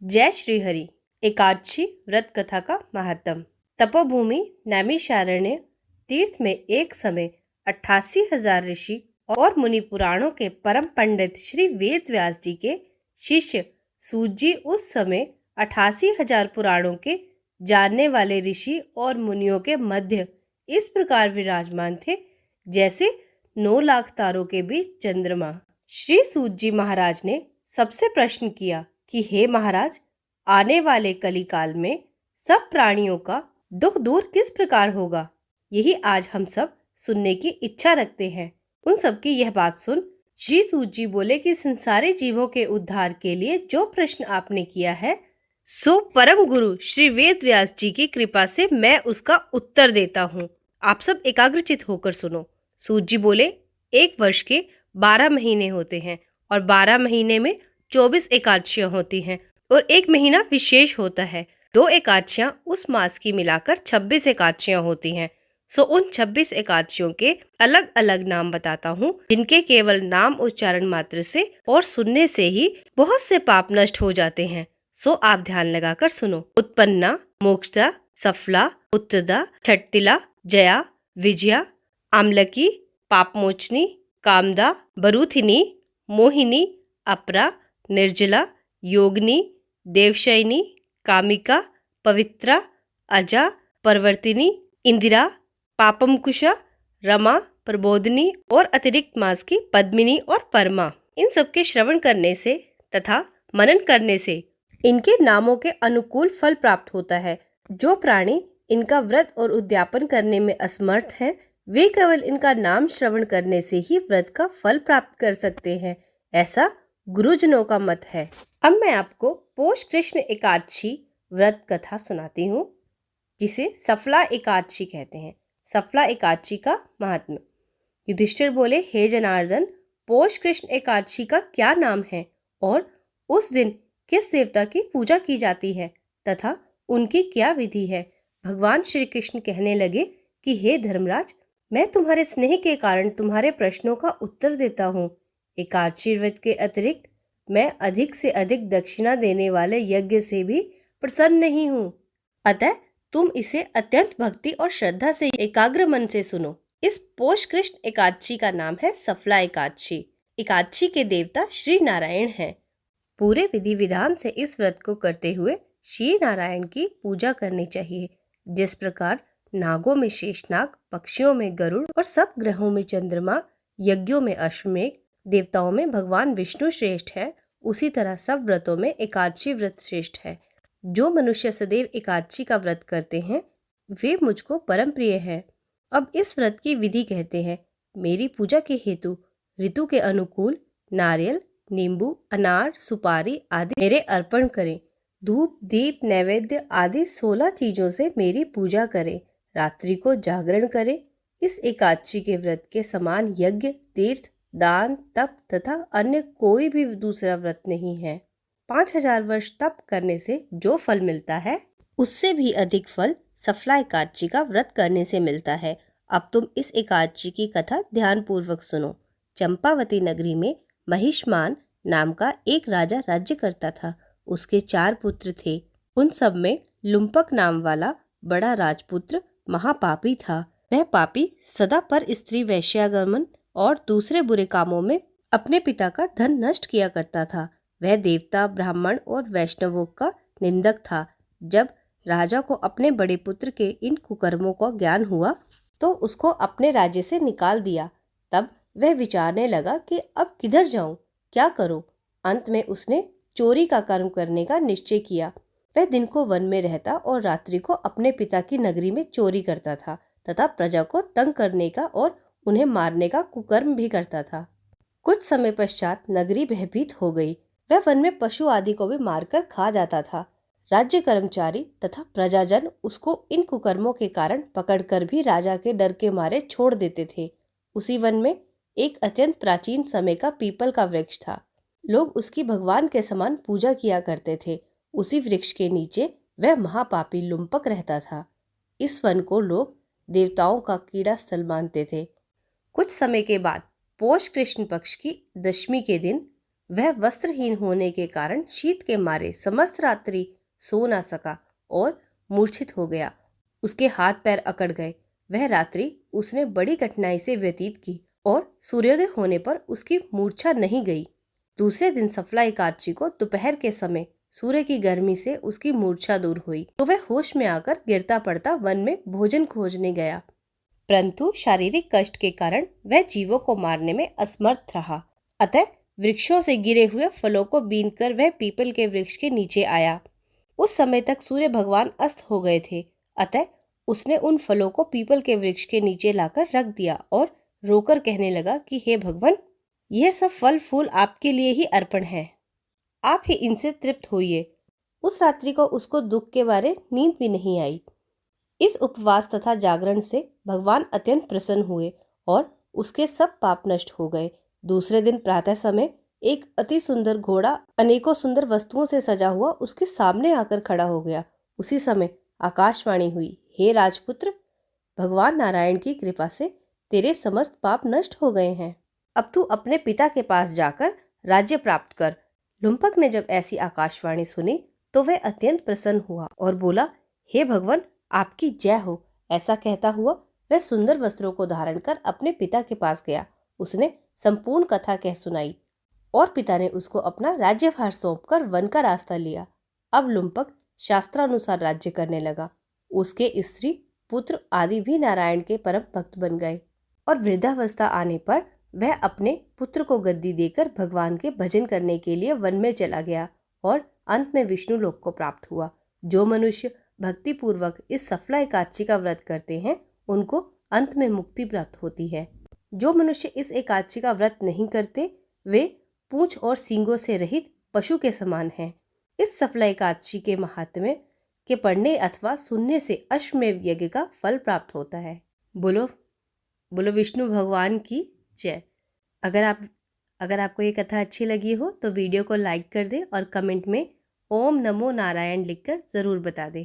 जय श्री हरि। एकादशी व्रत कथा का महात्म। तपोभूमि नैमिषारण्य तीर्थ में एक समय 88,000 ऋषि और मुनि पुराणों के परम पंडित श्री वेद व्यास जी के शिष्य सूत जी उस समय 88,000 पुराणों के जानने वाले ऋषि और मुनियों के मध्य इस प्रकार विराजमान थे जैसे 9 लाख तारों के बीच चंद्रमा। श्री सूत जी महाराज ने सबसे प्रश्न किया कि हे महाराज, आने वाले कली काल में सब प्राणियों का दुख दूर किस प्रकार होगा, यही आज हम सब सुनने की इच्छा रखते हैं। उन सबकी यह बात सुन श्री सूत जी बोले कि संसारी जीवों के उद्धार के लिए जो प्रश्न आपने किया है सो परम गुरु श्री वेद व्यास जी की कृपा से मैं उसका उत्तर देता हूँ। आप सब एकाग्रचित होकर सुनो। सूत जी बोले, एक वर्ष के 12 महीने होते हैं और 12 महीने में 24 एकादशियां होती हैं और एक महीना विशेष होता है। 2 एकादशियां उस मास की मिलाकर 26 एकादशियां होती हैं। सो उन 26 एकादशियों के अलग अलग नाम बताता हूँ जिनके केवल नाम उच्चारण मात्र से और सुनने से ही बहुत से पाप नष्ट हो जाते हैं। सो आप ध्यान लगाकर सुनो। उत्पन्ना, मोक्षदा, सफला, उत्तदा, छटतिला, जया, विजया, आमलकी, पापमोचनी, कामदा, बरूथिनी, मोहिनी, अपरा, निर्जला, योगिनी, देवशयनी, कामिका, पवित्रा, अजा, परवर्तिनी, इंदिरा, पापमकुशा, रमा, प्रबोधिनी और अतिरिक्त मास की पद्मिनी और परमा। इन सबके श्रवण करने से तथा मनन करने से इनके नामों के अनुकूल फल प्राप्त होता है। जो प्राणी इनका व्रत और उद्यापन करने में असमर्थ हैं, वे केवल इनका नाम श्रवण करने से ही व्रत का फल प्राप्त कर सकते हैं, ऐसा गुरुजनों का मत है। अब मैं आपको पोष कृष्ण एकादशी व्रत कथा सुनाती हूँ जिसे सफला एकादशी कहते हैं। सफला एकादशी का महात्म्य। युधिष्ठिर बोले, हे जनार्दन, पोष कृष्ण एकादशी का क्या नाम है और उस दिन किस देवता की पूजा की जाती है तथा उनकी क्या विधि है। भगवान श्री कृष्ण कहने लगे कि हे धर्मराज, मैं तुम्हारे स्नेह के कारण तुम्हारे प्रश्नों का उत्तर देता हूँ। एकादशी व्रत के अतिरिक्त मैं अधिक से अधिक दक्षिणा देने वाले यज्ञ से भी प्रसन्न नहीं हूँ, अतः तुम इसे अत्यंत भक्ति और श्रद्धा से एकाग्र मन से सुनो। इस पोष कृष्ण एकादशी का नाम है सफला एकादशी। एकादशी के देवता श्री नारायण हैं। पूरे विधि विधान से इस व्रत को करते हुए श्री नारायण की पूजा करनी चाहिए। जिस प्रकार नागों में शेषनाग, पक्षियों में गरुड़ और सब ग्रहों में चंद्रमा, यज्ञों में अश्वमेघ, देवताओं में भगवान विष्णु श्रेष्ठ है, उसी तरह सब व्रतों में एकादशी व्रत श्रेष्ठ है। जो मनुष्य सदैव एकादशी का व्रत करते हैं वे मुझको परम प्रिय है। अब इस व्रत की विधि कहते हैं। मेरी पूजा के हेतु ऋतु के अनुकूल नारियल, नींबू, अनार, सुपारी आदि मेरे अर्पण करें। धूप, दीप, नैवेद्य आदि 16 चीजों से मेरी पूजा करें। रात्रि को जागरण करें। इस एकादशी के व्रत के समान यज्ञ, तीर्थ, दान, तप तथा अन्य कोई भी दूसरा व्रत नहीं है। 5000 वर्ष तप करने से जो फल मिलता है उससे भी अधिक फल सफला एकादशी का व्रत करने से मिलता है। अब तुम इस एकादशी की कथा ध्यान पूर्वक सुनो। चंपावती नगरी में महिष्मान नाम का एक राजा राज्य करता था। उसके 4 पुत्र थे। उन सब में लुम्पक नाम वाला बड़ा राजपुत्र महापापी था। वह पापी सदा पर स्त्री वैश्यागमन और दूसरे बुरे कामों में अपने पिता का धन नष्ट किया करता था। वह देवता, ब्राह्मण और वैष्णवों का निंदक था। जब राजा को अपने बड़े पुत्र के इन कुकर्मों का ज्ञान हुआ तो उसको अपने राज्य से निकाल दिया। तब वह विचारने लगा कि अब किधर जाऊं, क्या करूं। अंत में उसने चोरी का कर्म करने का निश्चय किया। वह दिन को वन में रहता और रात्रि को अपने पिता की नगरी में चोरी करता था तथा प्रजा को तंग करने का और उन्हें मारने का कुकर्म भी करता था। कुछ समय पश्चात नगरी भयभीत हो गई। वह वन में पशु आदि को भी मारकर खा जाता था। राज्य कर्मचारी तथा प्रजाजन उसको इन कुकर्मों के कारण पकड़कर भी राजा के डर के मारे छोड़ देते थे। उसी वन में एक अत्यंत प्राचीन समय का पीपल का वृक्ष था। लोग उसकी भगवान के समान पूजा किया करते थे। उसी वृक्ष के नीचे वह महापापी लुम्पक रहता था। इस वन को लोग देवताओं का कीड़ा स्थल मानते थे। कुछ समय के बाद पोष कृष्ण पक्ष की दशमी के दिन वह वस्त्रहीन होने के कारण शीत के मारे समस्त रात्रि सो ना सका और मूर्छित हो गया। उसके हाथ पैर अकड़ गए। वह रात्रि उसने बड़ी कठिनाई से व्यतीत की और सूर्योदय होने पर उसकी मूर्छा नहीं गई। दूसरे दिन सफला एकादशी को दोपहर के समय सूर्य की गर्मी से उसकी मूर्छा दूर हुई तो वह होश में आकर गिरता पड़ता वन में भोजन खोजने गया, परंतु शारीरिक कष्ट के कारण वह जीवों को मारने में असमर्थ रहा। अतः वृक्षों से गिरे हुए फलों को बीनकर वह पीपल के वृक्ष के नीचे आया। उस समय तक सूर्य भगवान अस्त हो गए थे। अतः उसने उन फलों को पीपल के वृक्ष के नीचे लाकर रख दिया और रोकर कहने लगा कि हे भगवान, यह सब फल फूल आपके लिए ही अर्पण है, आप ही इनसे तृप्त होइए। उस रात्रि को उसको दुख के बारे नींद भी नहीं आई। इस उपवास तथा जागरण से भगवान अत्यंत प्रसन्न हुए और उसके सब पाप नष्ट हो गए। दूसरे दिन प्रातः समय एक अति सुंदर घोड़ा अनेकों सुंदर वस्तुओं से सजा हुआ उसके सामने आकर खड़ा हो गया। उसी समय आकाशवाणी हुई, हे राजपुत्र, भगवान नारायण की कृपा से तेरे समस्त पाप नष्ट हो गए हैं। अब तू अपने पिता के पास जाकर राज्य प्राप्त कर। लुम्पक ने जब ऐसी आकाशवाणी सुनी तो वह अत्यंत प्रसन्न हुआ और बोला, हे भगवान, आपकी जय हो। ऐसा कहता हुआ वह सुंदर वस्त्रों को धारण कर अपने पिता के पास गया। उसने संपूर्ण कथा कह सुनाई और पिता ने उसको अपना राज्यभार सौंपकर वन का रास्ता लिया। अब लुम्पक शास्त्रानुसार राज्य करने लगा। उसके स्त्री पुत्र आदि भी नारायण के परम भक्त बन गए और वृद्धावस्था आने पर वह अपने पुत्र को गद्दी देकर भगवान के भजन करने के लिए वन में चला गया और अंत में विष्णु लोक को प्राप्त हुआ। जो मनुष्य भक्ति पूर्वक इस सफला एकादशी का व्रत करते हैं उनको अंत में मुक्ति प्राप्त होती है। जो मनुष्य इस एकादशी का व्रत नहीं करते वे पूंछ और सींगों से रहित पशु के समान हैं। इस सफला एकादशी के महात्म्य के पढ़ने अथवा सुनने से अश्वमेध यज्ञ का फल प्राप्त होता है। बोलो बोलो विष्णु भगवान की जय। अगर आपको ये कथा अच्छी लगी हो तो वीडियो को लाइक कर दें और कमेंट में ओम नमो नारायण लिखकर ज़रूर बता दें।